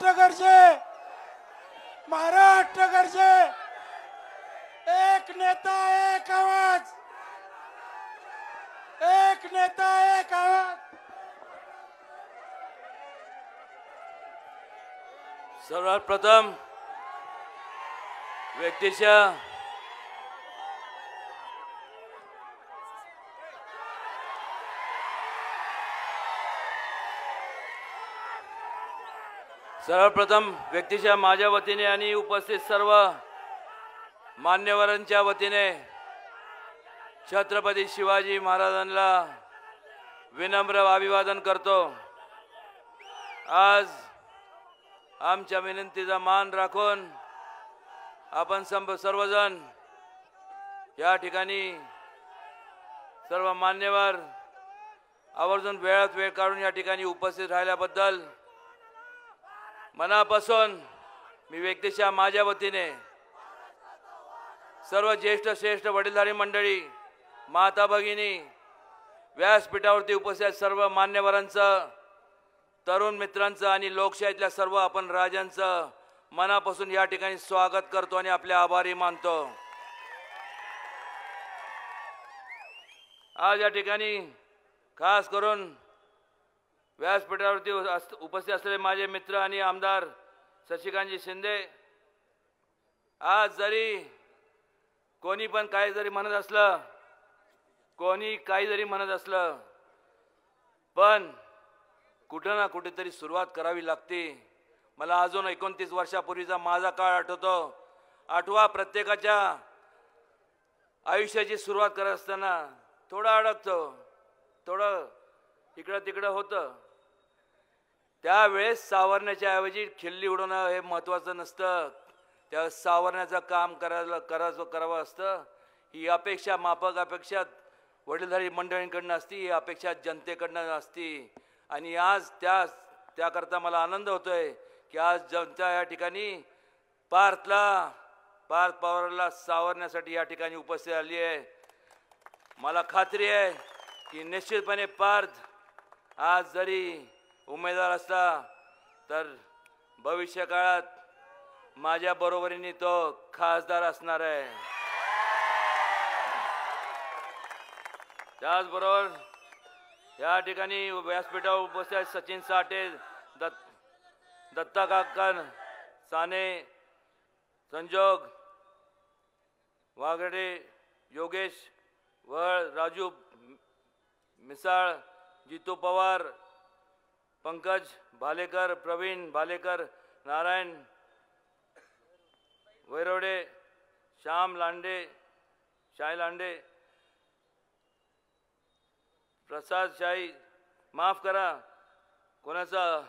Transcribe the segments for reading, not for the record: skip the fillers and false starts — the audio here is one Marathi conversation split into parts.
महाराष्ट्र गरजे, महाराष्ट्र गरजे, एक नेता एक आवाज, एक नेता एक आवाज। सर्वात प्रथम व्यक्तीच्या माझ्या वतीने आणि उपस्थित सर्व मान्यवरांच्या वतीने छत्रपती शिवाजी महाराजांना विनम्र अभिवादन करतो। आज आमच्या विनंतीचा मान राखून आपण सर्वजण या ठिकाणी सर्व मान्यवर आवर्जून वेळात वेळ काढून या ठिकाणी उपस्थित राहिल्याबद्दल मनापासून मी व्यक्तीच्या माझ्या वतीने सर्व ज्येष्ठ वडीलधारी मंडळी, माता भगिनी, व्यासपीठावरती उपस्थित सर्व मान्यवरांचं, तरुण मित्रांचं आणि लोकशाहीतल्या सर्व आपण राजांचं मनापासून या ठिकाणी स्वागत करतो आणि आपले आभारी मानतो। आज या ठिकाणी खास करून व्यासपीठावरती उपस्थित असलेले माझे मित्र आणि आमदार शशिकांतजी शिंदे, आज जरी कोणी पण काही जरी म्हणत असलं, कोणी काही जरी म्हणत असलं, पण कुठं ना कुठेतरी सुरुवात करावी लागते। मला अजून 29 वर्षापूर्वीचा माझा काळ आठवतो। आठवा प्रत्येकाच्या आयुष्याची सुरुवात करत असताना थोडं अडकतो, थोडं इकडं तिकडं होतं। त्यावेळेस सावरण्याच्या ऐवजी खिल्ली उडवणं हे महत्त्वाचं नसतं, त्यावेळेस सावरण्याचं काम करावं असतं। ही अपेक्षा माफक अपेक्षा वडीलधारी मंडळींकडनं असती, ही अपेक्षा जनतेकडनं असती। आणि आज त्याकरता मला आनंद होतोय की आज जनता या ठिकाणी पार्थ पवारला सावरण्यासाठी या ठिकाणी उपस्थित आली आहे। मला खात्री आहे की निश्चितपणे पार्थ आज जरी उमेदवार असला तर भविष्य काळात माझ्या बरोबरीने तो खासदार असणार आहे। त्याचबरोबर या ठिकाणी व्यासपीठावर उपस्थित सचिन साठे, दत्ता काका साने, संजोग वागडे, योगेश वळ, राजू मिसाळ, जितू पवार, पंकज भालेकर, प्रवीण भालेकर, नारायण वैरवडे, श्याम लांडे, शाही लांडे, प्रसाद शाही, माफ करा कोणाचा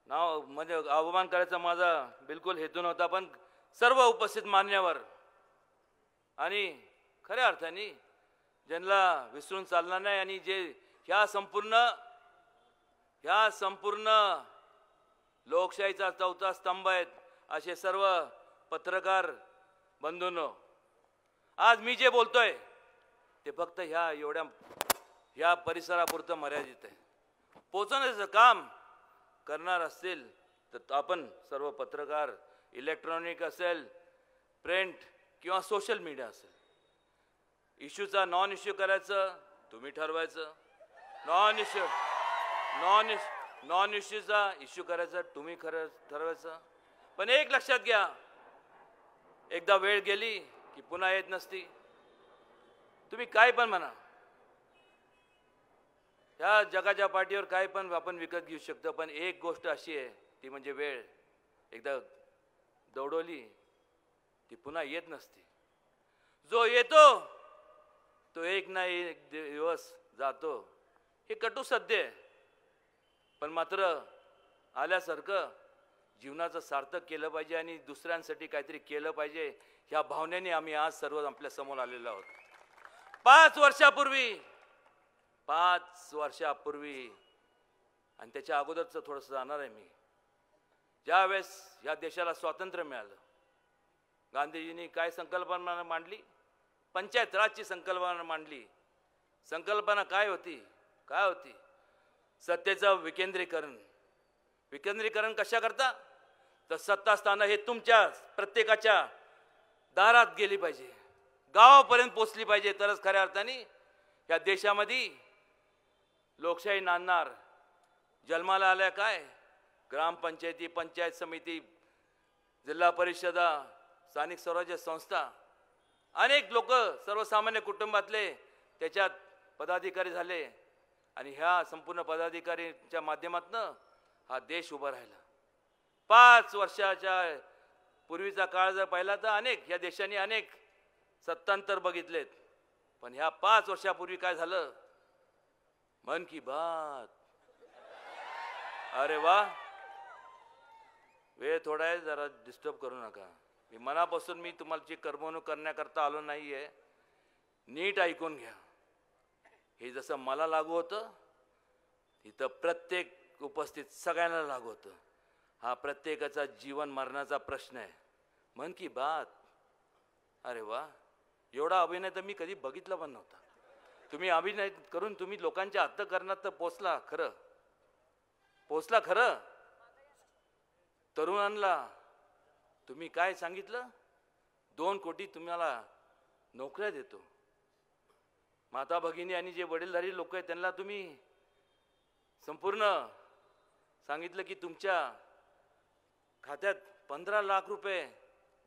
नाव म्हणजे अवमान करायचा माझा बिलकुल हेतू नव्हता, पण सर्व उपस्थित मान्यवर आणि खऱ्या अर्थाने ज्यांना विसरून चालणार नाही आणि जे ह्या संपूर्ण लोकशाहीचा चौथा स्तंभ आहेत असे सर्व पत्रकार बंधूंनो, आज मी जे बोलतोय ते फक्त ह्या परिसरापुरतं मर्यादित आहे। पोचवण्याचं काम करणार असतील तर आपण सर्व पत्रकार, इलेक्ट्रॉनिक असेल, प्रिंट किंवा सोशल मीडिया असेल, इश्यूचा नॉन इश्यू करायचं तुम्ही ठरवायचं, नॉन इश्यूचा इश्यू करायचा तुम्ही ठरवायचं। पण एक लक्षात घ्या, एकदा वेळ गेली की पुन्हा येत नसती। तुम्ही काय पण म्हणा, ह्या जगाच्या पाठीवर काय पण आपण विकत घेऊ शकतो, पण एक गोष्ट अशी आहे ती म्हणजे वेळ। एकदा दौडवली ती पुन्हा येत नसते। जो येतो तो एक ना एक दिवस जातो, हे कटू सत्य आहे। पण मात्र आल्यासारखं जीवनाचं सार्थक केलं पाहिजे आणि दुसऱ्यांसाठी काहीतरी केलं पाहिजे, ह्या भावनेने आम्ही आज सर्व आपल्या समोर आलेलो आहोत। 5 वर्षापूर्वी आणि त्याच्या अगोदरचं थोडंसं जाणार आहे मी। ज्यावेळेस या देशाला स्वातंत्र्य मिळालं, गांधीजींनी काय संकल्पना मांडली? पंचायत राजची संकल्पना मांडली। संकल्पना काय होती? सत्तेचं विकेंद्रीकरण, विकेंद्रीकरण कशा करता? तर सत्तास्थानं हे तुमच्या प्रत्येकाच्या दारात गेली पाहिजे, गावापर्यंत पोचली पाहिजे, तरच खऱ्या अर्थाने या देशामध्ये लोकशाही नांदणार. जन्माला आल्या काय? ग्रामपंचायती, पंचायत समिती, जिल्हा परिषदा, स्थानिक स्वराज्य संस्था, अनेक लोक सर्वसामान्य कुटुंबातले त्याच्यात पदाधिकारी झाले आणि ह्या संपूर्ण पदाधिकारीच्या माध्यमातून हा देश उभा राहिला. 5 वर्षाच्या पूर्वीचा काळ जर पाहिला तर अनेक या देशाने अनेक सत्तांतर बघितलेत, पण ह्या 5 वर्षापूर्वी काय झालं? मन की बात. अरे वा, वेळ थोडा आहे, जरा डिस्टर्ब करू नका. मी मनापासून मी तुम्हाला करमणूक करण्याकरता आलो नाहीये. नीट ऐकून घ्या. हे जसं मला लागू होतं तिथं प्रत्येक उपस्थित सगळ्यांना लागू होतं. हा प्रत्येकाचा जीवन मरणाचा प्रश्न आहे. मन की बात. अरे वा, एवढा अभिनय तर मी कधी बघितला पण नव्हता. तुम्ही अभिनय करून तुम्ही लोकांच्या अंतःकरणात तर पोचला खरं. तरुणांना तुम्ही काय सांगितलं? 2 कोटी तुम्हाला नोकऱ्या देतो. माता भगिनी आणि जे वडीलधारी लोक आहेत त्यांना तुम्ही संपूर्ण सांगितलं की तुमच्या खात्यात 15 लाख रुपये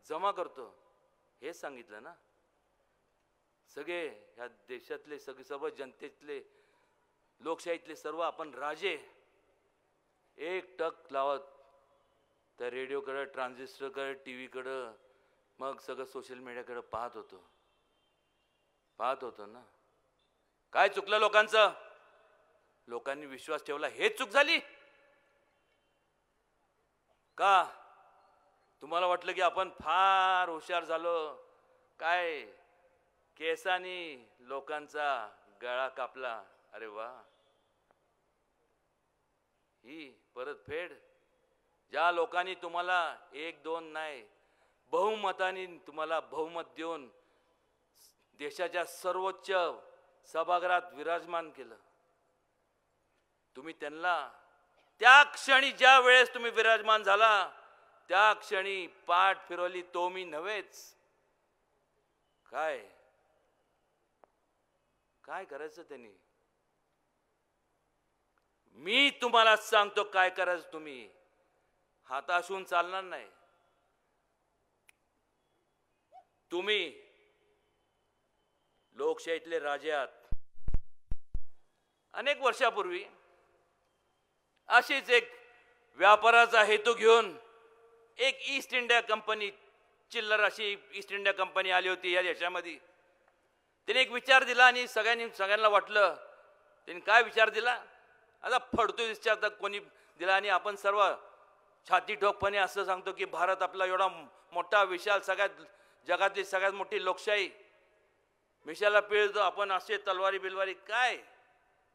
जमा करतो. हेच सांगितलं ना? सगळे ह्या देशातले सर्व जनतेतले लोकशाहीतले सर्व आपण राजे एक टक लावत त्या रेडिओकडं, ट्रान्झिस्टरकडं, टी व्हीकडं, मग सगळं सोशल मीडियाकडं पाहत होतो ना. काय चुकलं लोकांचं? लोकांनी विश्वास ठेवला, हेच चूक झाली का? तुम्हाला वाटलं की आपण फार हुशार झालो काय? केसानी लोकांचा गळा कापला. अरे वा, ही परतफेड. ज्या लोकांनी तुम्हाला 1-2 नाही बहुमताने तुम्हाला बहुमत देऊन देशाच्या सर्वोच्च सभागृहात विराजमान केलं, तुम्ही त्यांना त्या क्षणी ज्या वेळेस तुम्ही विराजमान झाला त्या क्षणी पाठ फिरवली तो मी नव्हेच. काय करायचं त्यांनी? मी तुम्हाला सांगतो काय करायचं. तुम्ही हाताशून चालणार नाही. तुम्ही लोकशाहीतले राजे आहात. अनेक वर्षापूर्वी अशीच एक व्यापाराचा हेतू घेऊन एक ईस्ट इंडिया कंपनी, चिल्लर अशी ईस्ट इंडिया कंपनी आली होती या देशामध्ये. तिने एक विचार दिला आणि सगळ्यांना वाटलं. तिने काय विचार दिला? आता फडतो विचार तर कोणी दिला आणि आपण सर्व छाती ठोकपणे असं सांगतो की भारत आपला एवढा मोठा विशाल, सगळ्यात जगातली सगळ्यात मोठी लोकशाही, मिशाला पिळतो आपण असे तलवारी बिलवारी. काय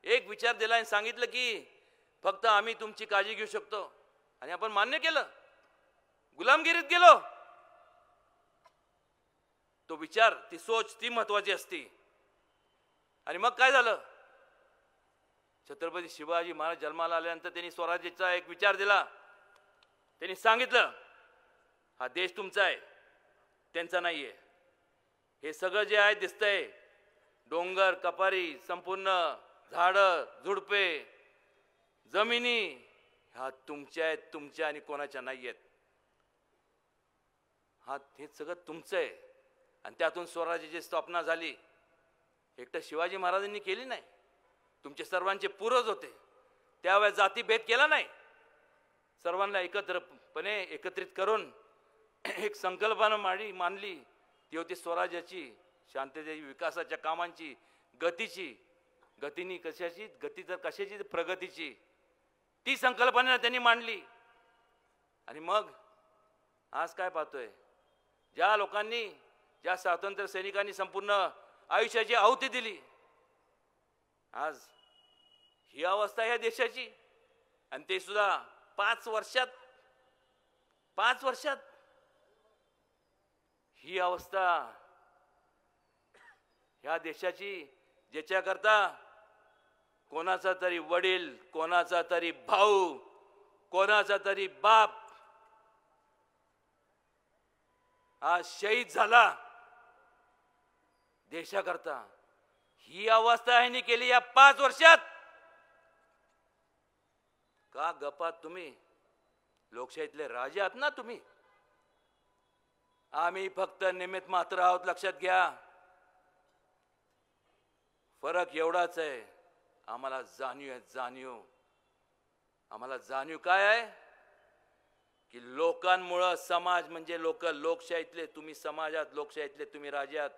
एक विचार दिला आणि सांगितलं की फक्त आम्ही तुमची काळजी घेऊ शकतो, आणि आपण मान्य केलं. गुलामगिरीत गेलो. तो विचार, ती सोच, ती महत्वाची असते. आणि मग काय झालं? छत्रपती शिवाजी महाराज जन्माला आल्यानंतर त्यांनी स्वराज्याचा एक विचार दिला. त्यांनी सांगितलं हा देश तुमचा आहे, त्यांचा नाहीये. हे सगळं जे आहे दिसतंय, डोंगर कपारी, संपूर्ण झाडं झुडपे, जमिनी, ह्या तुमच्या आहेत, तुमच्या आणि कोणाच्या नाही आहेत. हे सगळं तुमचं आहे. आणि त्यातून स्वराज्याची स्थापना झाली. एकटं शिवाजी महाराजांनी केली नाही, तुमचे सर्वांचे पूर्वज होते. त्यावेळेस जातीभेद केला नाही. सर्वांना एकत्रितपणे एकत्रित करून एक संकल्पना मांडली. ती होती स्वराज्याची, शांततेची, विकासाच्या कामांची, गतीनी कशाची गती, तर कशाची प्रगतीची. ती संकल्पना त्यांनी मांडली. आणि मग आज काय पाहतोय? ज्या लोकांनी, ज्या स्वातंत्र्य सैनिकांनी संपूर्ण आयुष्याची आहुती दिली, आज ही अवस्था या देशाची. आणि ते सुद्धा 5 वर्षात ही अवस्था ह्या देशाची, ज्याच्याकरता कोणाचा तरी वडील, कोणाचा तरी भाऊ, कोणाचा तरी बाप आज शहीद झाला देशाकरता, ही अवस्था ह्यांनी केली या 5 वर्षात. का गपात तुम्ही? लोकशाहीतले राजे आहात ना तुम्ही. आम्ही फक्त निमित्त मात्र आहोत, लक्षात घ्या. फरक एवढाच आहे, आम्हाला जाणीव आहे, जाणीव. आम्हाला जाणीव काय आहे की लोकांमुळं समाज म्हणजे लोक, लोकशाहीतले तुम्ही समाजात, लोकशाहीतले तुम्ही राजात,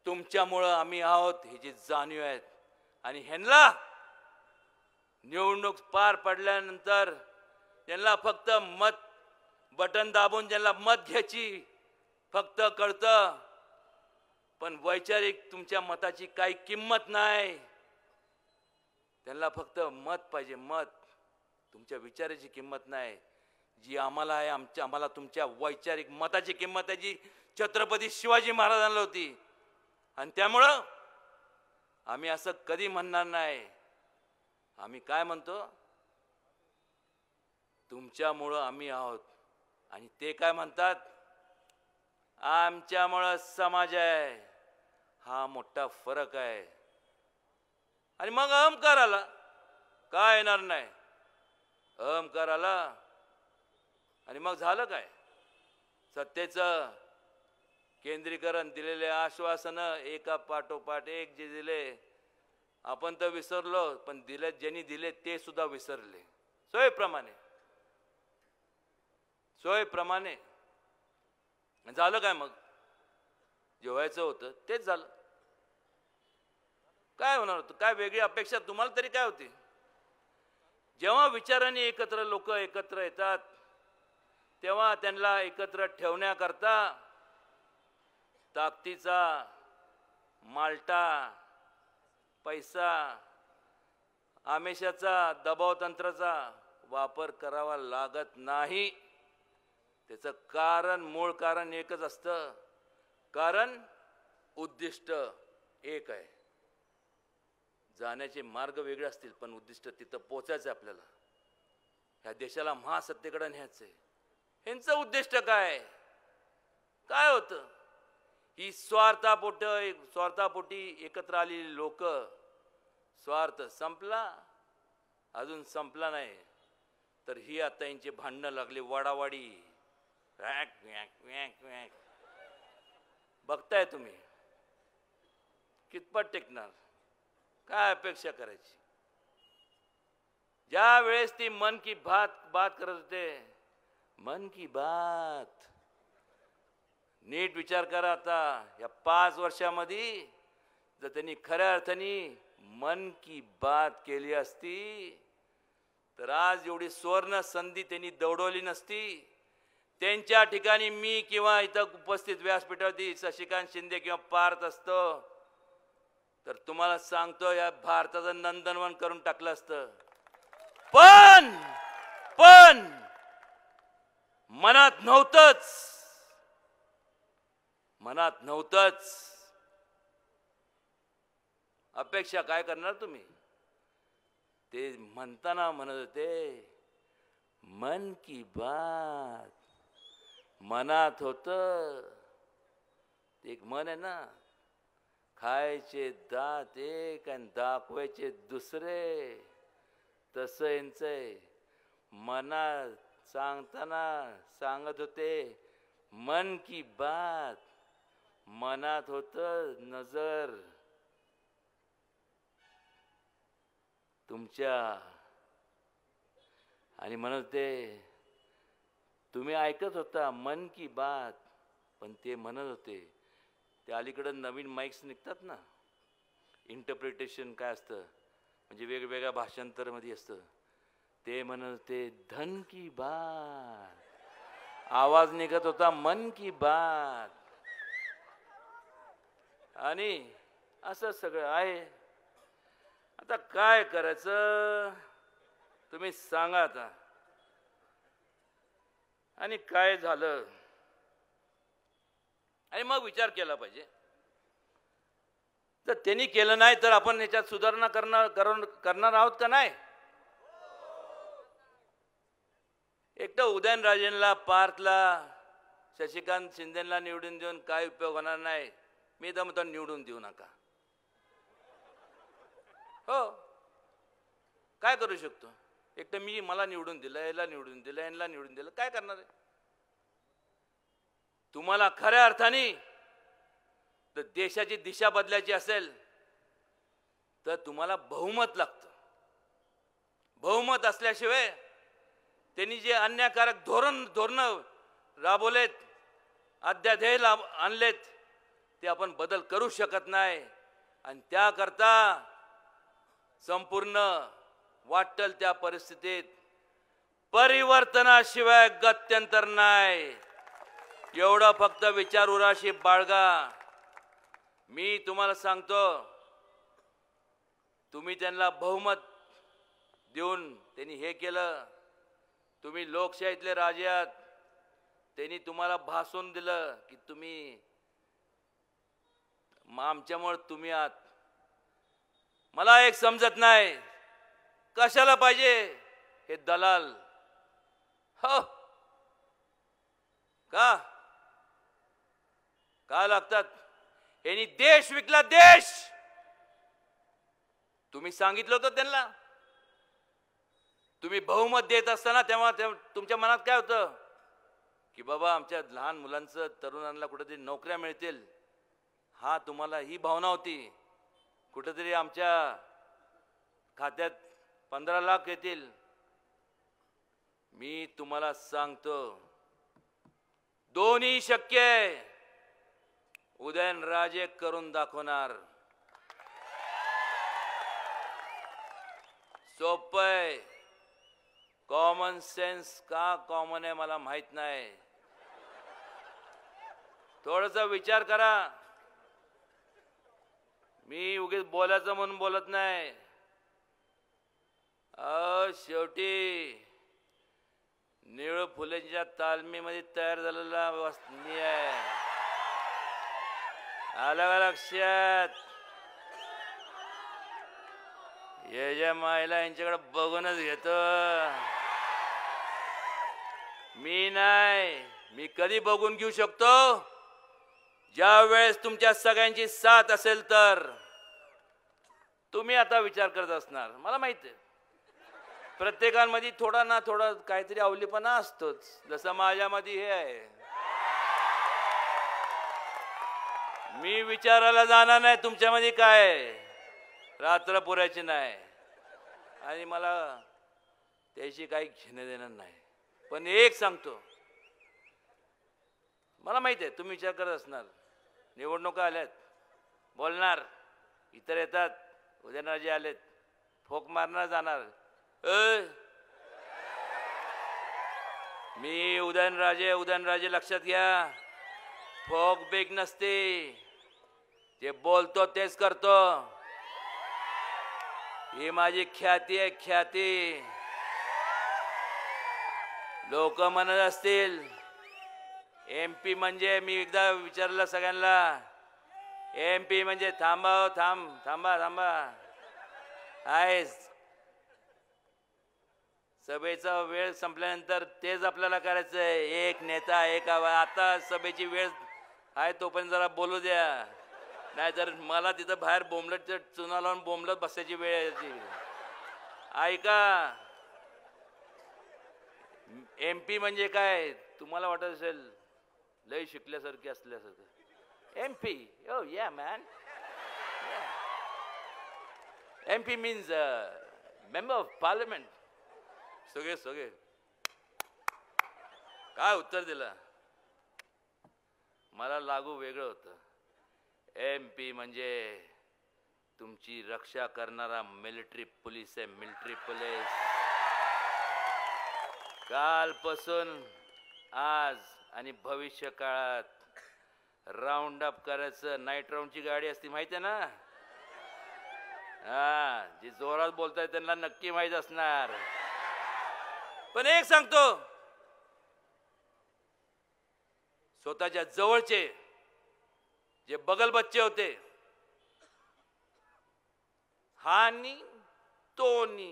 तुमच्यामुळं आम्ही आहोत, ही जी जाणीव आहे. आणि ह्यांना निवडणूक पार पडल्यानंतर त्यांना फक्त मत बटन दाबून ज्यांना मत घ्यायची फक्त कळतं, पण वैचारिक तुमच्या मताची काही किंमत नाही. त्यांना फक्त मत पाहिजे, मत. तुमच्या विचाराची किंमत नाही, जी आम्हाला आहे. आम्हाला तुमच्या वैचारिक मताची किंमत आहे, जी छत्रपती शिवाजी महाराजांना होती. आणि त्यामुळं आम्ही असं कधी म्हणणार नाही. आम्ही काय म्हणतो, तुमच्यामुळं आम्ही आहोत. आणि ते काय म्हणतात, आमच्यामुळं समाज आहे. हा मोठा फरक आहे. आणि मग अहंकार आला, काय येणार नाही. अहंकार आला आणि मग झालं काय, सत्तेचं केंद्रीकरण, दिलेले आश्वासनं एका पाठोपाठ एक जे दिले, आपण तर विसरलो, पण दिले ज्यांनी दिले ते सुद्धा विसरले. सोयीप्रमाणे सोयीप्रमाणे झालं काय, मग जे व्हायचं होतं तेच झालं. काय होणार होतं, काय वेगळी अपेक्षा तुम्हाला तरी काय होती. जेव्हा विचारांनी एकत्र लोक एकत्र येतात तेव्हा त्यांना एकत्र ठेवण्याकरता ताकदीचा, माल्टा, पैसा, आमिषाचा, दबाव तंत्राचा वापर करावा लागत नाही. त्याचं कारण, मूळ कारण एकच असतं. कारण उद्दिष्ट एक आहे. जाण्याचे मार्ग वेगळे असतील, पण उद्दिष्ट तिथं पोचायचं आपल्याला. ह्या देशाला महासत्तेकडे न्यायचंय. ह्यांचं उद्दिष्ट काय काय होतं, ही स्वार्थापोटी एकत्र आलेली लोक. स्वार्थ संपला, अजून संपला नाही, तर ही आता यांची भांडणं लागली, वाडावाडी, वॅक वॅक वॅक वॅक. बघताय तुम्ही कितपत टेकणार, काय अपेक्षा करायची. ज्या वेळेस ती मन की बात करत होते, मन की बात, नीट विचार करा. आता या 5 वर्षामध्ये जर त्यांनी खऱ्या अर्थाने मन की बात केली असती तर आज एवढी सुवर्ण संधी त्यांनी दौडवली नसती. त्यांच्या ठिकाणी मी किंवा इथं उपस्थित व्यासपीठावरती शशिकांत शिंदे किंवा पार्थ असतो तर तुम्हाला सांगतो या भारताचं नंदनवन करून टाकलं असतं. पण मनात नव्हतंच. अपेक्षा काय करणार तुम्ही. ते म्हणताना म्हणत होते मन की बात, मनात होतं. एक मन आहे ना, खायचे दात एक आणि दाखवायचे दुसरे. तसं यांचंय. मनात सांगताना सांगत होते मन की बात, मनात होतं नजर तुमच्या. आणि म्हणत होते तुम्ही ऐकत होता मन की बात, पण ते म्हणत होते, ते अलीकडं नवीन माईक्स निघतात ना, इंटरप्रिटेशन काय असतं, म्हणजे वेगवेगळ्या भाषांतरमध्ये असतं. ते म्हणत होते धन की बात, आवाज निघत होता मन की बात. आणि असं सगळं आहे. आता काय करायचं तुम्ही सांगा आता. आणि काय झालं, आणि मग विचार केला पाहिजे. जर त्यांनी केलं नाही तर आपण याच्यात सुधारणा करणार आहोत का नाही. एक तर उदयनराजेंना पार्थला शशिकांत शिंदेला निवडून देऊन काय उपयोग होणार नाही. मी तर म्हणतो निवडून देऊ नका. हो, काय करू शकतो? एक तर मला निवडून दिलं, याला निवडून दिलं, यांना निवडून दिलं, काय करणार आहे? तुम्हाला खऱ्या अर्थाने तर देशाची दिशा बदलायची असेल तर तुम्हाला बहुमत लागतं. बहुमत असल्याशिवाय त्यांनी जे अन्यायकारक धोरणं राबवलेत, अध्यादेश आणलेत, ते आपण बदल करू शकत नाही. आणि त्याकरता संपूर्ण वाटेल त्या परिस्थितीत परिवर्तनाशिवाय गत्यंतर नाही. एवढं फक्त विचार उराशी बाळगा. मी तुम्हाला सांगतो, तुम्ही त्यांना बहुमत देऊन त्यांनी हे केलं. तुम्ही लोकशाहीतले राजे आहात. त्यांनी तुम्हाला भासून दिलं की तुम्ही आमच्यामुळे तुम्ही आहात. मला एक समजत नाही, कशाला पाहिजे हे दलाल? हो, का लागतात? यांनी देश विकला, देश. तुम्ही सांगितलं होतं त्यांना. तुम्ही बहुमत देत असताना तेव्हा तुमच्या मनात काय होतं की बाबा आमच्या लहान मुलांचं, तरुणांना कुठेतरी नोकऱ्या मिळतील, हा तुम्हाला ही भावना होती. कुठेतरी आमच्या खात्यात 15 लाख येतील. मी तुम्हाला सांगतो, दोन्ही शक्य आहे. उदयनराजे करून दाखवणार. सोपं आहे. कॉमन सेन्स का कॉमन आहे मला माहित नाही. थोडासा विचार करा. मी उगीच बोलायचं म्हणून बोलत नाही. शेवटी निळू फुलेंच्या तालमीमध्ये तयार झालेला मी आहे. आलं का लक्षात? हे ज्या मायला यांच्याकडे बघूनच घेतो. मी नाही. मी कधी बघून घेऊ शकतो? ज्या वेळेस तुमच्या सगळ्यांची साथ असेल तर. तुम्ही आता विचार करत असणार, मला माहिती आहे. प्रत्येकामध्ये थोडा ना थोडा काहीतरी अवलीपणा असतोच. जसं माझ्यामध्ये हे आहे. मी विचारायला जाणार नाही तुमच्यामध्ये काय आहे. रात्र पुरायची नाही आणि मला त्याची काही घेणं देणं नाही. पण एक सांगतो, मला माहिती आहे तुम्ही विचार करत असणार. निवडणुका आल्यात, बोलणार, इतर येतात, उदयनराजे आलेत, फोक मारणार, जाणार. मी उदयनराजे लक्षात घ्या. फोक बेक नसते. जे बोलतो तेच करतो. ही माझी ख्याती आहे, ख्याती. लोक म्हणत असतील MP म्हणजे, मी एकदा विचारलं सगळ्यांना, MP म्हणजे थांबा आहेस. सभेचा वेळ संपल्यानंतर तेच आपल्याला करायचं आहे. एक नेता एक आवाज. आता सभेची वेळ आहे तोपर्यंत जरा बोलू द्या, नाहीतर मला तिथं बाहेर बोंबलत चुना लावून बोंबलत बसायची वेळ यायची. ऐका, MP म्हणजे काय तुम्हाला वाटत असेल लय शिकल्यासारखे असल्यासारखं. MP, oh yeah man, yeah. MP means member of parliament. सगळे काय उत्तर दिलं? मला लागू वेगळं होतं. MP म्हणजे तुमची रक्षा करणारा मिलिटरी पोलीस आहे. Military police. कालपासून आज आणि भविष्य काळात राऊंड अप करायचं. नाईट राऊंडची गाडी असती, माहिती आहे ना? हा, जी जोरात बोलताय त्यांना नक्की माहित असणार. पण एक सांगतो, स्वतःच्या जवळचे जे बगल बच्चे होते, हानी तोनी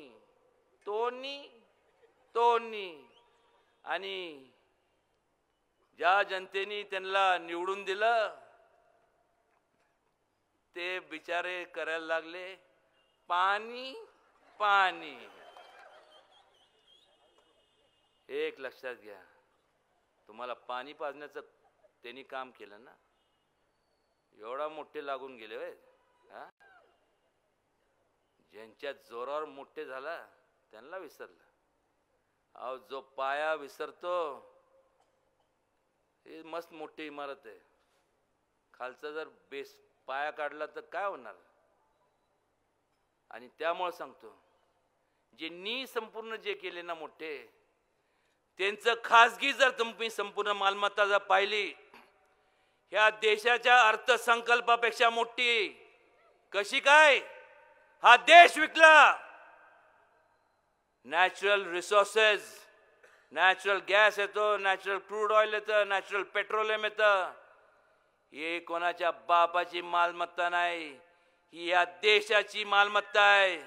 आणि ज्या जनतेने त्यांना निवडून दिलं ते बिचारे करायला लागले पाणी पाणी. एक लक्षात घ्या, तुम्हाला पाणी पाजण्याचं त्यांनी काम केलं ना, एवढा मोठे लागून गेले होय. हा, ज्यांच्या जोरावर मोठे झाला त्यांना विसरलं. अहो, जो पाया विसरतो हे मस्त मोठी इमारत आहे, खालचा जर बेस पाया काढला तर काय होणार. आणि त्यामुळे सांगतो, जे संपूर्ण जे केले ना मोठे, त्यांचं खासगी जर तुम्ही संपूर्ण मालमत्ता जर पाहिली, ह्या देशाच्या अर्थसंकल्पापेक्षा मोठी. कशी काय? हा देश विकला. नॅचरल रिसोर्सेस, नॅचरल गॅस येतो, नॅचरल क्रूड ऑइल येतं, नॅचरल पेट्रोलियम येतं. हे कोणाच्या बापाची मालमत्ता नाही, ही या देशाची मालमत्ता आहे.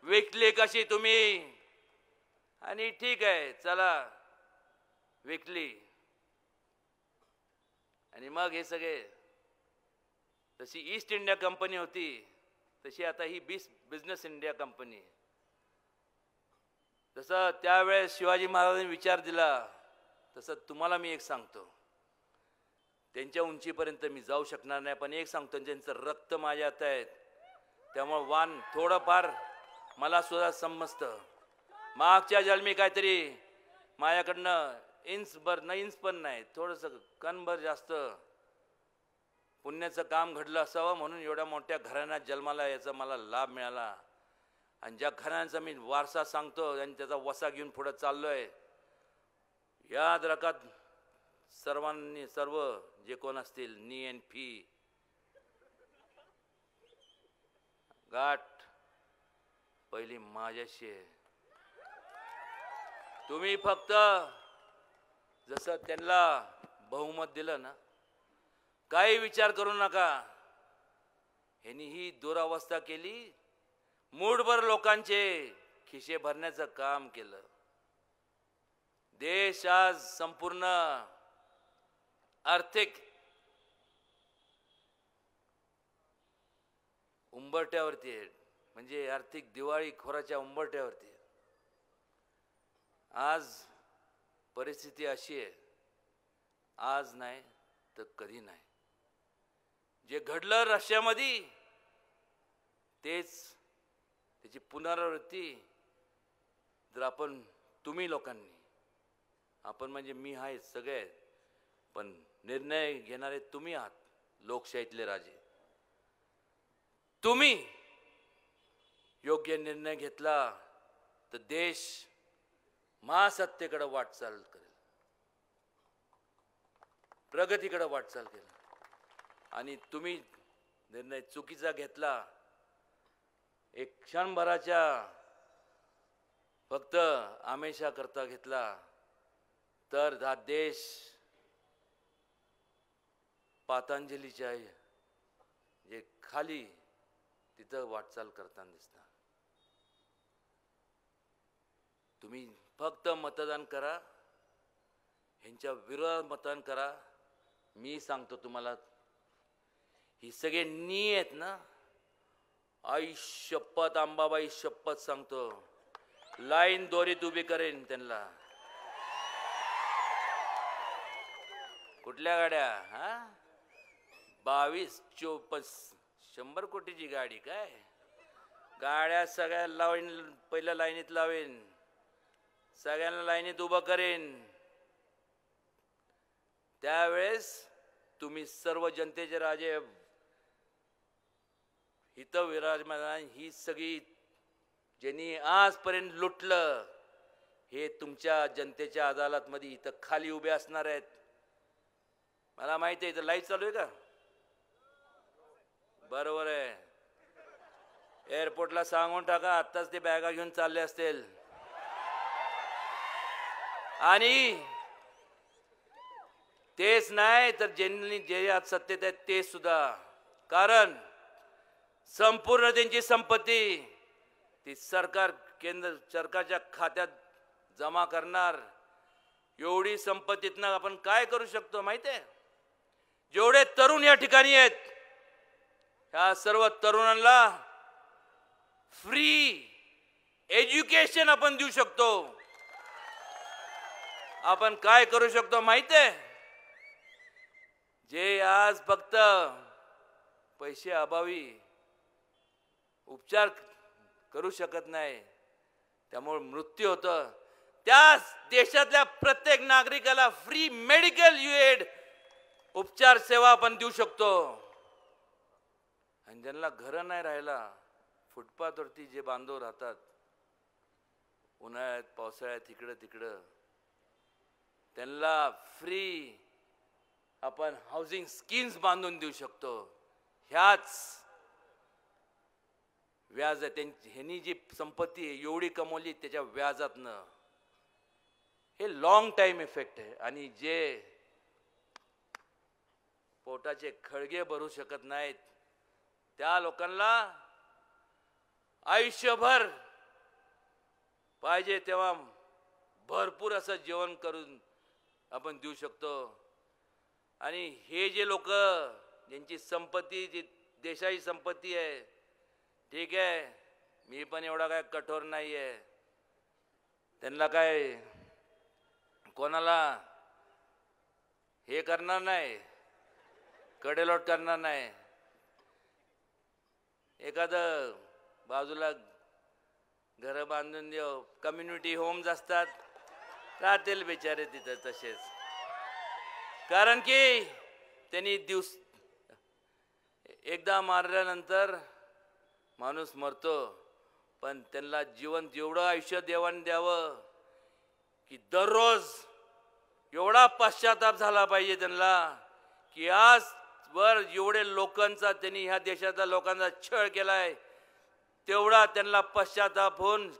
विकली कशी तुम्ही? आणि ठीक आहे, चला विकली. आणि मग हे सगळे, तशी ईस्ट इंडिया कंपनी होती, तशी आता ही बिझनेस इंडिया कंपनी. तसं त्यावेळेस शिवाजी महाराजांनी विचार दिला, तसं तुम्हाला मी एक सांगतो, त्यांच्या उंचीपर्यंत मी जाऊ शकणार नाही, पण एक सांगतो, ज्यांचं रक्त माझ्या हातात आहे, त्यामुळे वान थोडंफार मला सुद्धा समजतं. मागच्या जन्मी काहीतरी माझ्याकडनं इंच पण नाही, थोडंसं कणभर जास्त पुण्याचं काम घडलं असावं, म्हणून एवढ्या मोठ्या घराण्यात जन्माला याचा मला लाभ मिळाला. आणि ज्या घराण्यांचा मी वारसा सांगतो आणि त्याचा वसा घेऊन पुढे चाललोय, याद रखात सर्वांनी, सर्व जे कोण असतील, नी एन फी गाठ पहिली माझ्याशी आहे. तुम्ही फक्त जसं त्यांना बहुमत दिलं ना, काही विचार करू नका. ह्यांनी ही दुरावस्था केली, मूठभर लोकांचे खिसे भरण्याचं काम केलं. देश आज संपूर्ण आर्थिक उंबरठ्यावरती आहे, म्हणजे आर्थिक दिवाळीखोराच्या उंबरठ्यावरती आहे. आज परिस्थिती अशी आहे, आज नाही तर कधी नाही. जे घडलं रशियामध्ये तेच, त्याची पुनरावृत्ती जर तुम्ही लोकांनी, आपण म्हणजे मी आहे, सगळे आहेत, पण निर्णय घेणारे तुम्ही आहात, लोकशाहीतले राजे. तुम्ही योग्य निर्णय घेतला तर देश महासत्तेकडे वाटचाल करेल, प्रगतीकडे वाटचाल करेल. आणि तुम्ही निर्णय चुकीचा घेतला, एक क्षणभराच्या फक्त आमेशा करता घेतला, तर हा देश पातांजलीच्या जे खाली तिथं वाटचाल करताना दिसतात. तुम्ही फक्त मतदान करा, ह्यांच्या विरोधात मतदान करा. मी सांगतो तुम्हाला, ही सगळे नी आहेत ना, आई शपथ, अंबाबाई शपथ सांगतो, लाईन दोरीत उभी करेन त्यांना. कुठल्या गाड्या? हा, 22-24-100 कोटीची गाडी काय? गाड्या सगळ्या लाईन, पहिल्या लाईनीत लावेन, सगळ्यांना लाईनीत उभं करेन. त्यावेळेस तुम्ही सर्व जनतेचे राजे, इथं विराजमान, ही सगळी ज्यांनी आजपर्यंत लुटलं, हे तुमच्या जनतेच्या अदालतमध्ये इथं खाली उभे असणार आहेत. मला माहिती आहे, इथं लाईव्ह चालू आहे का? बरोबर आहे. एअरपोर्टला सांगून टाका, आत्ताच ते बॅगा घेऊन चालले असतील. आणि तेच नाही तर ज्यांनी जे आज सत्तेत आहेत ते सुद्धा, कारण संपूर्ण त्यांची संपत्ती ती सरकार, केंद्र सरकारच्या खात्यात जमा करणार. एवढी संपत्तीतनं आपण काय करू शकतो माहिती आहे? जेवढे तरुण या ठिकाणी आहेत, ह्या सर्व तरुणांना फ्री एज्युकेशन आपण देऊ शकतो. आपण काय करू शकतो माहिती आहे? जे आज फक्त पैसे अभावी उपचार करू शकत नाही, त्यामुळे मृत्यू होतं, त्याच देशातल्या प्रत्येक नागरिकाला फ्री मेडिकल एड उपचार सेवा आपण देऊ शकतो. आणि ज्यांना घरं नाही राहिला, फुटपाथवरती जे बांधव राहतात, उन्हाळ्यात पावसाळ्यात इकडं तिकडं, त्यांना फ्री आपण हाऊसिंग स्कीम्स बांधून देऊ शकतो. ह्याच व्याज त्यांची, ह्यांनी जी संपत्ती एवढी कमवली त्याच्या व्याजातनं, हे लॉंग टाइम इफेक्ट आहे. आणि जे पोटाचे खळगे भरू शकत नाहीत, त्या लोकांना आयुष्यभर पाहिजे तेव्हा भरपूर असं जेवण करून आपण देऊ शकतो. आणि हे जे लोक ज्यांची संपत्ती जी देशाची संपत्ती आहे, ठीक आहे, मी पण एवढा काय कठोर नाही आहे, त्यांना काय कोणाला हे करणार नाही, कडेलोट करणार नाही. एखादं बाजूला घरं बांधून देऊ, कम्युनिटी होम्स असतात, राहतील बिचारे तिथं तसेच. कारण की त्यांनी एकदा मारल्यानंतर माणूस मरतो, पण त्यांना जीवन जेवढं आयुष्य देवाण द्यावं की दररोज एवढा पश्चाताप झाला पाहिजे त्यांना की आजवर एवढे लोकांचा त्यांनी ह्या देशाच्या लोकांचा छळ केलाय, तेवढा त्यांना पश्चाताप होऊन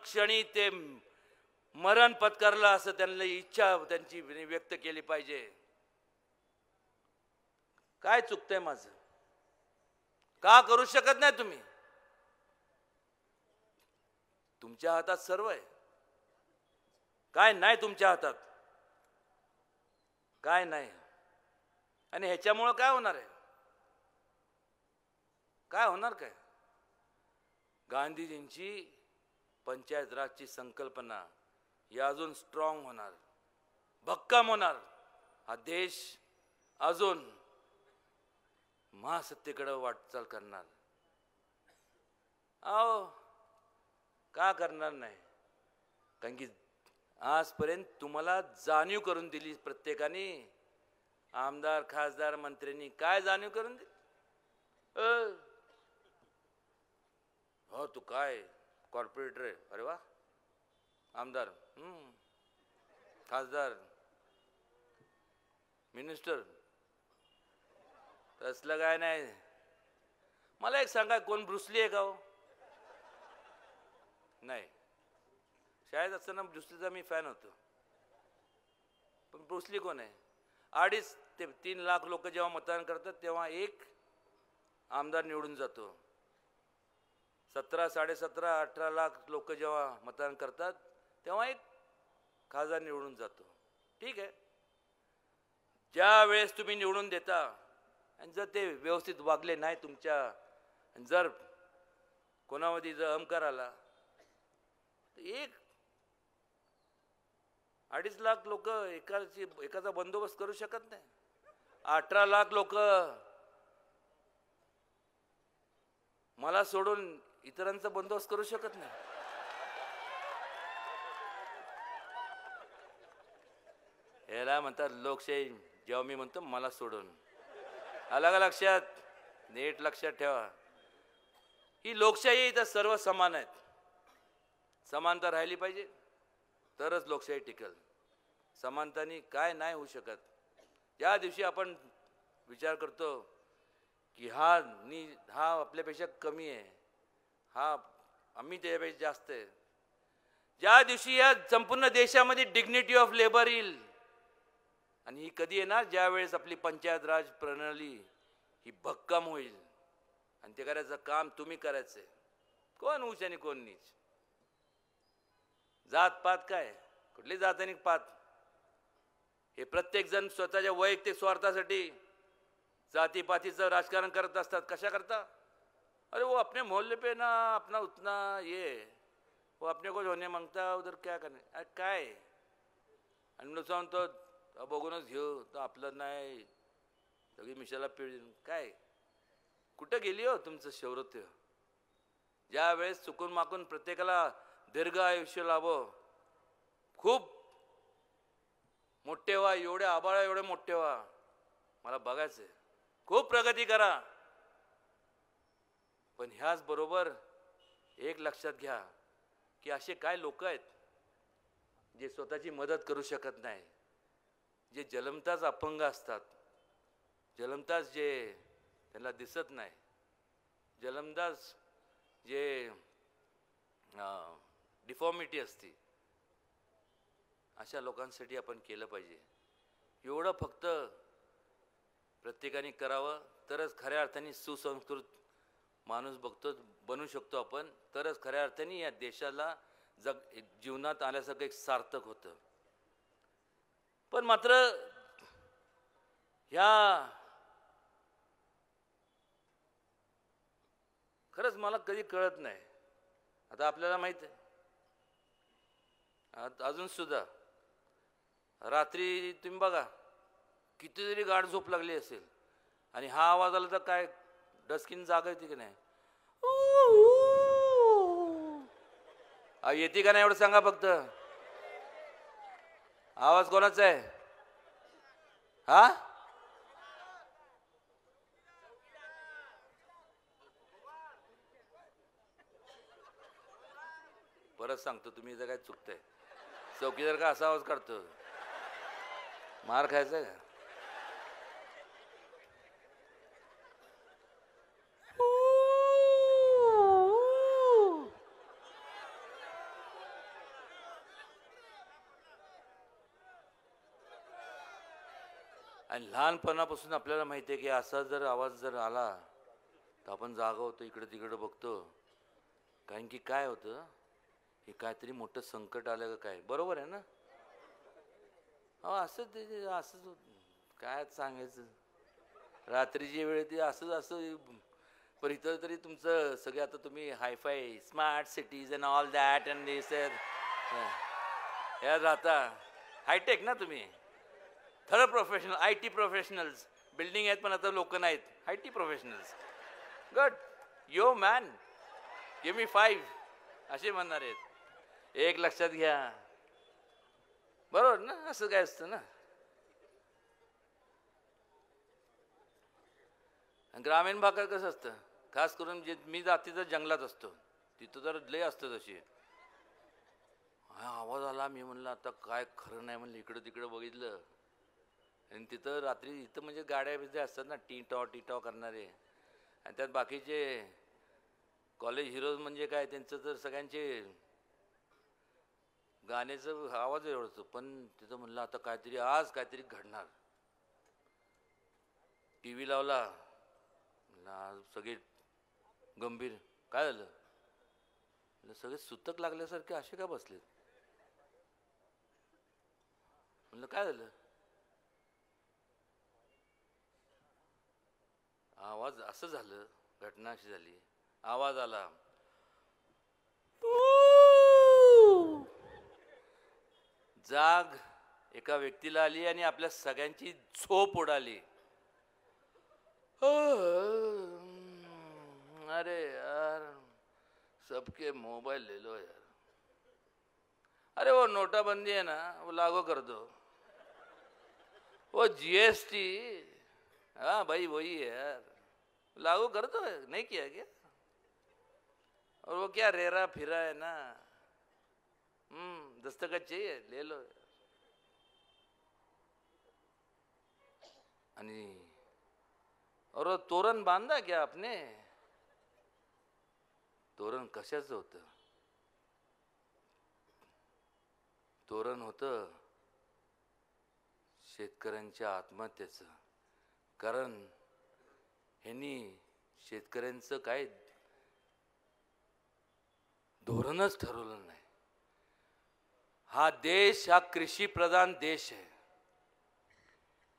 क्षणी ते मरण पत्करलं असं त्यांना इच्छा त्यांची व्यक्त केली पाहिजे. काय चुकतंय माझं? का करू शकत नाही तुम्ही? तुमच्या हातात सर्व आहे. काय नाही तुमच्या हातात? काय नाही. आणि ह्याच्यामुळं काय होणार आहे? काय होणार काय? गांधीजींची पंचायत राजची संकल्पना ही अजून स्ट्रॉंग होणार, भक्कम होणार. हा देश अजून महासत्तेकडे वाटचाल करणार. अहो, का करणार नाही? कारण की आजपर्यंत तुम्हाला जाणीव करून दिली प्रत्येकाने, आमदार खासदार मंत्र्यांनी काय जाणीव करून दिली? हो, तू काय कॉर्पोरेटर आहे? अरे वा, आमदार, खासदार, मिनिस्टर, तसलं काय नाही. मला एक सांगा, कोण ब्रुसली आहे का हो? नाही. शाळेत असताना ब्रुसलीचा मी फॅन होतो, पण ब्रुसली कोण आहे? 2.5 ते 3 लाख लोक जेव्हा मतदान करतात तेव्हा एक आमदार निवडून जातो. 17, 17.5, 18 लाख लोक जेव्हा मतदान करतात तेव्हा एक खासदार निवडून जातो. ठीक आहे, ज्या वेळेस तुम्ही निवडून देता आणि जर ते व्यवस्थित वागले नाही तुमच्या, जर कोणामध्ये जर अहंकार आला, तर 2.5 लाख लोक एकाचा बंदोबस्त करू शकत नाही. 18 लाख लोक मला सोडून इतरांचा बंदोबस्त करू शकत नाही. याला म्हणतात लोकशाही. जेव्हा मी म्हणतो मला सोडून, आलं का लक्षात? नीट लक्षात ठेवा, ही लोकशाही इथं सर्व समान आहेत. समानता राहिली पाहिजे तरच लोकशाही टिकेल. समानतानी काय नाही होऊ शकत. ज्या दिवशी आपण विचार करतो की हा आपल्यापेक्षा कमी आहे, हा आम्ही त्यापेक्षा जास्त आहे, ज्या दिवशी या संपूर्ण देशामध्ये डिग्निटी ऑफ लेबर येईल. आणि ही कधी येणार? ज्या वेळेस आपली पंचायत राज प्रणाली ही भक्कम होईल. आणि ते करायचं काम तुम्ही करायचंय. कोण उच्च आणि कोण नीच, जात पात काय, कुठली जात आणि पात हे प्रत्येक जण स्वतःच्या वैयक्तिक स्वार्थासाठी जातीपातीचं राजकारण करत असतात. कशा करता? अरे वो अपने मोहल्ले पे ना अपना उतना ये वो अपने को होने मागता उधर क्या करणे. अरे काय आणि मग सांगतो बघूनच घेऊ तर आपलं नाही सगळी मिशाला पिळी. काय कुठं गेली हो तुमचं शौर्य? ज्या वेळेस चुकून माकून प्रत्येकाला दीर्घ आयुष्य लाभो, खूप मोठे व्हा, एवढे आबाळा एवढे मोठे व्हा, मला बघायचंय. खूप प्रगती करा. पण ह्याच बरोबर एक लक्षात घ्या की असे काय लोक आहेत जे स्वतःची मदत करू शकत नाही, जे जन्मताच अपंग असतात, जन्मताच जे त्यांना दिसत नाही, जन्मताच जे डिफॉर्मिटी असते, अशा लोकांसाठी आपण केलं पाहिजे. एवढं फक्त प्रत्येकाने करावं तरच खऱ्या अर्थाने सुसंस्कृत माणूस बनू शकतो आपण. तरच खऱ्या अर्थाने या देशाला जीवनात आल्यासारखं एक सार्थक होतं. पण मात्र ह्या खरंच मला कधी कळत नाही. आता आपल्याला माहित आहे अजून सुद्धा रात्री तुम्ही बघा कितीतरी गाढ झोप लागली असेल आणि हा आवाज आला तर काय डस्किन जागा येते की नाही? येते का नाही एवढं सांगा फक्त. आवाज कोणाचा आहे? हा परत सांगतो, तुम्ही इथं काय चुकतंय. चौकीदार का असा आवाज काढतो? मार खायचा का? आणि लहानपणापासून आपल्याला माहिती आहे की असा जर आवाज जर आला तर आपण जागा होतो, इकडे तिकडे बघतो. कारण की काय होतं, हे काहीतरी मोठं संकट आलं का काय. बरोबर आहे ना? हो असं ते असंच काय सांगायचं. रात्रीची वेळ ती असंच असं. पण इथं तरी तुमचं सगळे आता तुम्ही hi fi smart cities and all that and this या राहता हायटेक ना तुम्ही. Third professional IT professionals building आहेत पण आता लोक नाहीत. IT professionals good yo man give me 5 असे म्हणणार आहेत. एक लक्षात घ्या. बरोबर ना? असं काय असतं ना. ग्रामीण भागात कसं असतं, खास करून जे मी जाती तर जंगलात असतो तिथं तर लय असतं तशी. हा आवाज आला, मी म्हणलं आता काय खरं नाही म्हणलं. इकडं तिकडं बघितलं आणि तिथं रात्री इथं म्हणजे गाड्या बिद्या असतात ना टी टॉ करणारे. आणि त्यात बाकीचे कॉलेज हिरोज म्हणजे काय त्यांचं तर सगळ्यांचे गाण्याचं आवाज एवढतो. पण तिथं म्हणलं आता काहीतरी आज काहीतरी घडणार. TV लावला, आज सगळे गंभीर. काय झालं? सगळे सुतक लागल्यासारखे असे का बसलेत? म्हणलं काय झालं? आवाज असं झालं, घटना अशी झाली. आवाज आला, जाग एका व्यक्तीला आली आणि आपल्या सगळ्यांची झोप उडाली. अरे यार सबके मोबाइल ले लो यार. अरे वो नोटाबंदी है ना, वो लागू कर दो. वो GST, हाँ भाई वही है यार, लागू कर दो. नहीं किया क्या? और वो क्या रेरा फिरा है ना, दस्तखत चाहिए ले लो. आणि और वो तोरण बांधा क्या आपने? तोरण कशाचं होतं? तोरण होतं शेतकऱ्यांच्या आत्महत्येचं. कारण ह्यांनी शेतकऱ्यांचं काय धोरणच ठरवलं नाही. हा देश हा कृषी प्रधान देश आहे.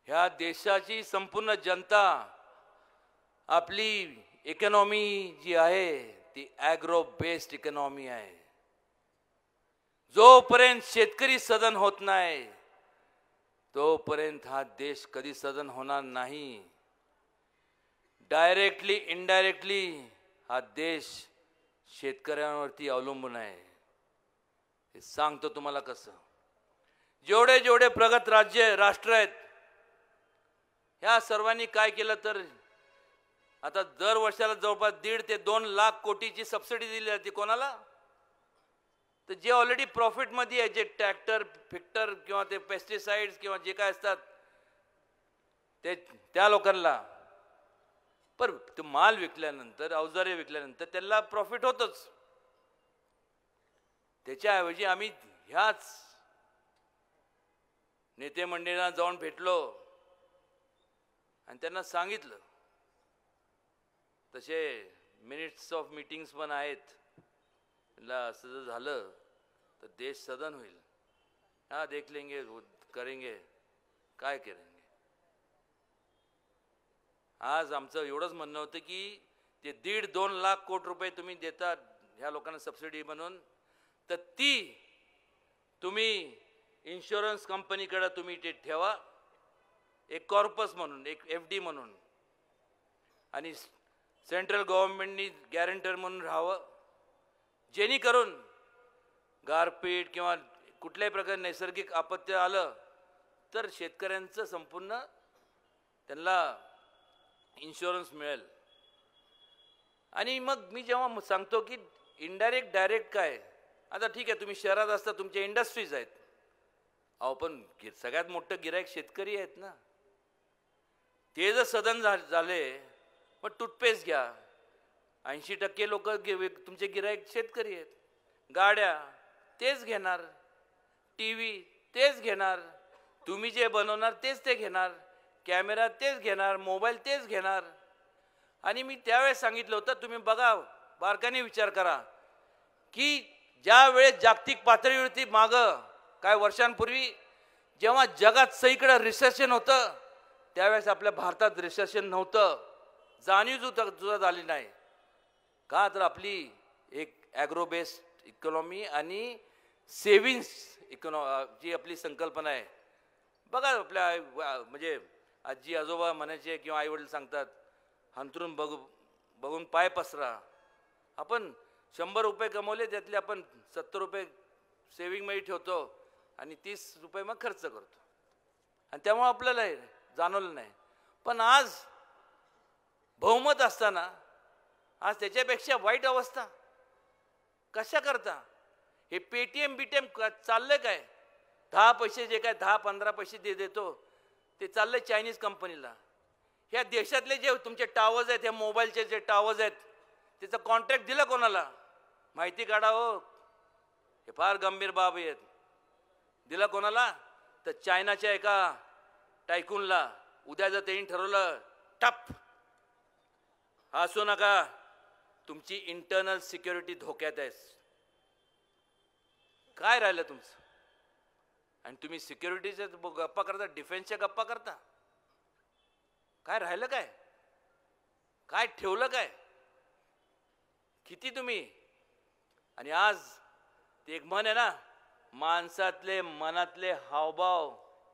ह्या देशाची संपूर्ण जनता आपली इकॉनॉमी जी आहे ती ॲग्रो बेस्ड इकॉनॉमी आहे. जोपर्यंत शेतकरी सदन होत नाही तोपर्यंत हा देश कधी सदन होणार नाही. डायरेक्टली इनडायरेक्टली हा देश शेतकऱ्यांवरती अवलंबून आहे. हे सांगतो तुम्हाला कसं. जेवढे जेवढे प्रगत राष्ट्र आहेत ह्या सर्वांनी काय केलं तर आता दर वर्षाला जवळपास 1.5 ते 2 लाख कोटीची सबसिडी दिली जाते. कोणाला? तर जे ऑलरेडी प्रॉफिटमध्ये आहे, जे ट्रॅक्टर फिक्टर किंवा ते पेस्टिसाइड्स किंवा जे काय असतात ते त्या लोकांना. पण तो माल विकल्यानंतर अवजारे विकल्यानंतर त्यांना प्रॉफिट होतच. त्याच्याऐवजी आम्ही ह्याच नेते मंडळींना जाऊन भेटलो आणि त्यांना सांगितलं. तसे मिनिट्स ऑफ मीटिंग्स पण आहेत. असं जर झालं तर देश सदन होईल. हाँ देख लेंगे करेंगे काय करेंगे. आज आमचं एवढंच म्हणणं होतं की ते 1.5-2 लाख कोटी रुपये तुम्ही देता ह्या लोकांना सबसिडी म्हणून, तर ती तुम्ही इन्शुरन्स कंपनीकडे तुम्ही ते ठेवा एक कॉर्पस म्हणून, एक FD म्हणून, आणि सेंट्रल गव्हर्नमेंटनी गॅरंटर म्हणून राहावं. जेणेकरून गारपीट किंवा कुठल्याही प्रकारे नैसर्गिक आपत्ती आलं तर शेतकऱ्यांचं संपूर्ण त्यांना इन्शुरन्स मिळेल. आणि मग मी जेव्हा सांगतो की इनडायरेक्ट डायरेक्ट काय, आता ठीक आहे तुम्ही शहरात असता तुमच्या इंडस्ट्रीज आहेत. अहो पण सगळ्यात मोठं गिराईक शेतकरी आहेत ना. ते जर सदन झाले मग टूथपेस्ट घ्या, 80% लोक तुमचे गिराईक शेतकरी आहेत. गाड्या तेच घेणार, TV तेच घेणार, तुम्ही जे बनवणार तेच ते घेणार, कॅमेरा तेच घेणार, मोबाईल तेच घेणार. आणि मी त्यावेळेस सांगितलं होतं तुम्ही बघा बारकाने विचार करा की ज्या वेळेस जागतिक पातळीवरती मागं काय वर्षांपूर्वी जेव्हा जगात सगळीकडे रिसेशन होतं त्यावेळेस आपल्या भारतात रिसेशन नव्हतं. जाणीव सुद्धा झाली नाही. का तर आपली एक ॲग्रो बेस्ड इकॉनॉमी आणि सेविंग्स जी आपली संकल्पना आहे. बघा आपल्या म्हणजे आजी आजोबा म्हणायचे किंवा आईवडील सांगतात हंतरून बघून पाय पसरा. आपण 100 रुपये कमवले त्यातले आपण 70 रुपये सेविंगमध्ये ठेवतो आणि 30 रुपये मग खर्च करतो आणि त्यामुळे आपल्याला जाणवलं नाही. पण आज बहुमत असताना आज त्याच्यापेक्षा वाईट अवस्था कशा करता. हे पेटीएम बीटीएम चाललंय काय, 10 पैसे जे काय 10-15 पैसे देतो ते चाललंय चायनीज कंपनीला. ह्या देशातले जे तुमचे टावर्स आहेत, ह्या मोबाईलचे जे टावर्स आहेत त्याचं कॉन्ट्रॅक्ट दिलं कोणाला माहिती काढा हो. हे फार गंभीर बाब आहेत. दिलं कोणाला तर चायनाच्या एका टायकूनला. उद्या जर त्यांनी ठरवलं टप हसू नका तुमची इंटरनल सिक्युरिटी धोक्यात आहे, काय राहिलं तुमचं. आणि तुम्ही सिक्युरिटीच्या गप्पा करता, डिफेन्सच्या गप्पा करता. काय राहिलं, काय काय ठेवलं, काय किती तुम्ही. आणि आज ते एक म्हण आहे ना, माणसातले मनातले हावभाव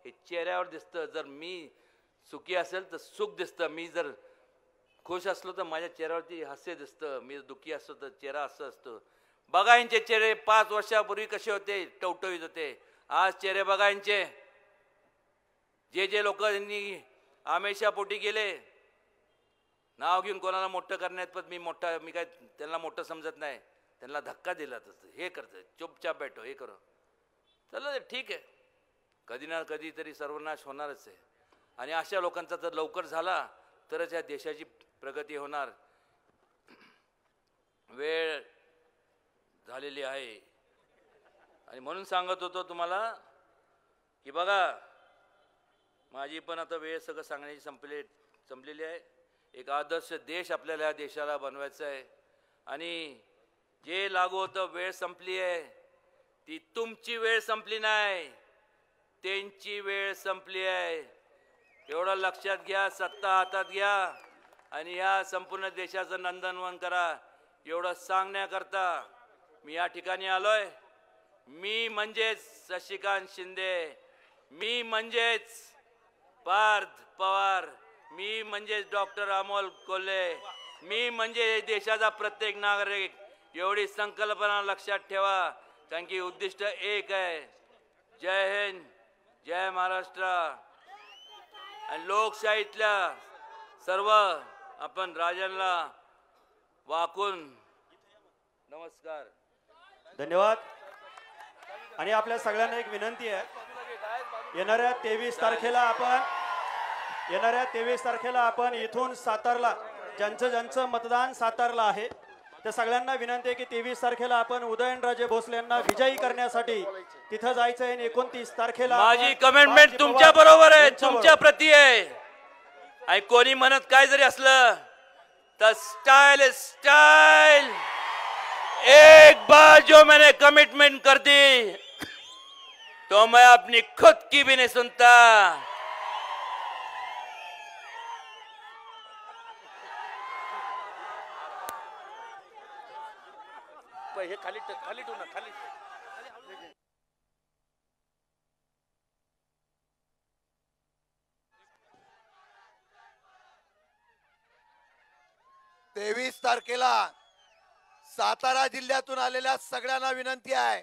हे चेहऱ्यावर दिसतं. जर मी सुखी असेल तर सुख दिसतं, मी जर खुश असलो तर माझ्या चेहऱ्यावरती हास्य दिसतं, मी दुःखी असलो तर चेहरा असं असतो. बघा यांचे चेहरे 5 वर्षापूर्वी कसे होते, टवटवीत होते. आज चेहरे बघा यांचे. जे जे लोक यांनी आमेशापोटी गेले, नाव घेऊन कोणाला मोठं करण्यात, पण मी काय त्यांना मोठं समजत नाही. त्यांना धक्का दिला तसं हे करतं, चुपचाप बैठो हे करो. चला ठीक आहे, कधी ना कधी तरी सर्वनाश होणारच आहे. आणि अशा लोकांचा जर लवकर झाला तरच या देशाची प्रगती होणार. वेळ झालेली आहे आणि म्हणून सांगत होतो तुम्हाला की बघा माझी पण आता वेळ सगळं सांगण्याची संपलेली आहे. एक आदर्श देश आपल्याला या देशाला बनवायचा आहे. आणि जे लागू होतं वेळ संपली आहे, ती तुमची वेळ संपली नाही, त्यांची वेळ संपली आहे. एवढं लक्षात घ्या, सत्ता हातात घ्या आणि या संपूर्ण देशाचं नंदनवन करा. एवढं सांगण्याकरता मी या ठिकाणी आलोय. मी म्हणजेच शशिकांत शिंदे, मी म्हणजेच पार्थ पवार, मी म्हणजेच डॉक्टर अमोल कोल्हे, मी म्हणजे देशाचा प्रत्येक नागरिक. एवढी संकल्पना लक्षात ठेवा, कारण की उद्दिष्ट एक आहे. जय हिंद, जय महाराष्ट्र. आणि लोकशाहीतल्या सर्व आपण राजांना वाकून नमस्कार. धन्यवाद. आणि आपल्या सगळ्यांना एक विनंती आहे, येणाऱ्या 23 तारखेला आपण इथून सातारला, ज्यांचं मतदान सातारला आहे त्या सगळ्यांना विनंती आहे की 23 तारखेला आपण उदयनराजे भोसले यांना विजयी करण्यासाठी तिथं जायचं आहे. 29 तारखेला माझी कमिटमेंट तुमच्या बरोबर आहे, तुमच्या प्रती आहे. आणि कोणी म्हणत काय जरी असलं तर स्टाइल इज स्टाइल. एक बार जो मैंने कमिटमेंट कर दी तो मैं अपनी खुद की भी नहीं सुनता. हे खाली खाली ठेवू ना, खाली. 23 तारखेला सातारा जिल्ह्यातून आलेल्या सगळ्यांना विनंती आहे,